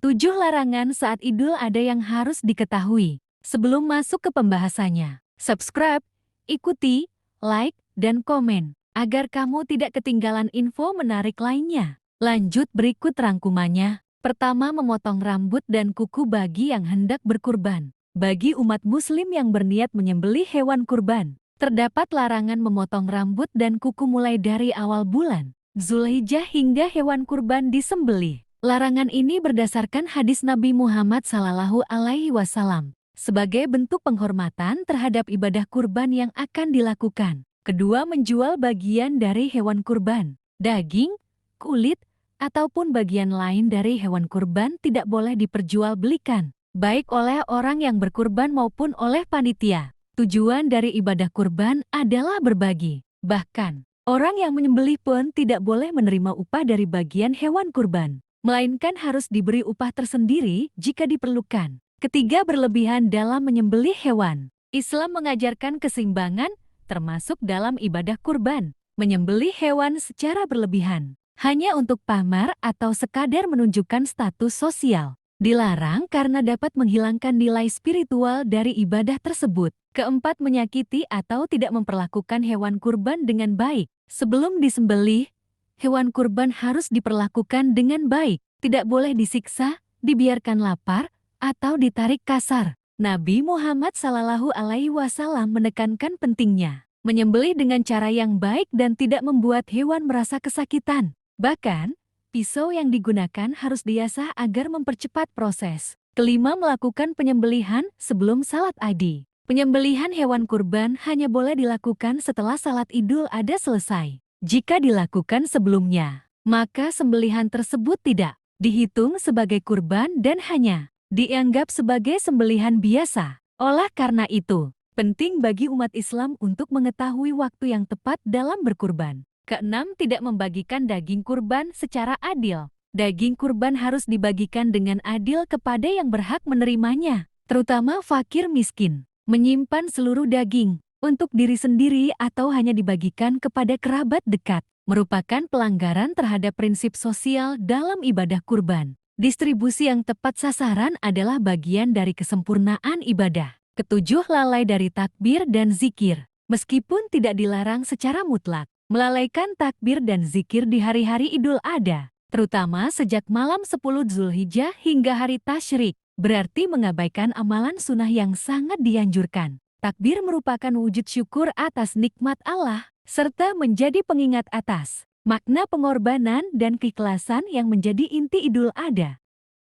7 larangan saat Idul Adha yang harus diketahui. Sebelum masuk ke pembahasannya, subscribe, ikuti, like, dan komen, agar kamu tidak ketinggalan info menarik lainnya. Lanjut berikut rangkumannya. Pertama, memotong rambut dan kuku bagi yang hendak berkurban. Bagi umat muslim yang berniat menyembelih hewan kurban, terdapat larangan memotong rambut dan kuku mulai dari awal bulan Zulhijjah hingga hewan kurban disembelih. Larangan ini berdasarkan hadis Nabi Muhammad SAW sebagai bentuk penghormatan terhadap ibadah kurban yang akan dilakukan. Kedua, menjual bagian dari hewan kurban, daging, kulit, ataupun bagian lain dari hewan kurban tidak boleh diperjualbelikan, baik oleh orang yang berkurban maupun oleh panitia. Tujuan dari ibadah kurban adalah berbagi. Bahkan, orang yang menyembelih pun tidak boleh menerima upah dari bagian hewan kurban, melainkan harus diberi upah tersendiri jika diperlukan. Ketiga, berlebihan dalam menyembelih hewan. Islam mengajarkan keseimbangan, termasuk dalam ibadah kurban. Menyembelih hewan secara berlebihan, hanya untuk pamer atau sekadar menunjukkan status sosial, dilarang karena dapat menghilangkan nilai spiritual dari ibadah tersebut. Keempat, menyakiti atau tidak memperlakukan hewan kurban dengan baik. Sebelum disembelih, hewan kurban harus diperlakukan dengan baik, tidak boleh disiksa, dibiarkan lapar, atau ditarik kasar. Nabi Muhammad SAW menekankan pentingnya menyembelih dengan cara yang baik dan tidak membuat hewan merasa kesakitan. Bahkan, pisau yang digunakan harus diasah agar mempercepat proses. Kelima, melakukan penyembelihan sebelum salat Id. Penyembelihan hewan kurban hanya boleh dilakukan setelah salat Idul Adha selesai. Jika dilakukan sebelumnya, maka sembelihan tersebut tidak dihitung sebagai kurban dan hanya dianggap sebagai sembelihan biasa. Oleh karena itu, penting bagi umat Islam untuk mengetahui waktu yang tepat dalam berkurban. Keenam, tidak membagikan daging kurban secara adil. Daging kurban harus dibagikan dengan adil kepada yang berhak menerimanya, terutama fakir miskin. Menyimpan seluruh daging untuk diri sendiri atau hanya dibagikan kepada kerabat dekat merupakan pelanggaran terhadap prinsip sosial dalam ibadah kurban. Distribusi yang tepat sasaran adalah bagian dari kesempurnaan ibadah. Ketujuh, lalai dari takbir dan zikir. Meskipun tidak dilarang secara mutlak, melalaikan takbir dan zikir di hari-hari Idul Adha, terutama sejak malam 10 Zulhijjah hingga hari Tasyrik, berarti mengabaikan amalan sunnah yang sangat dianjurkan. Takbir merupakan wujud syukur atas nikmat Allah, serta menjadi pengingat atas makna pengorbanan dan keikhlasan yang menjadi inti Idul Adha.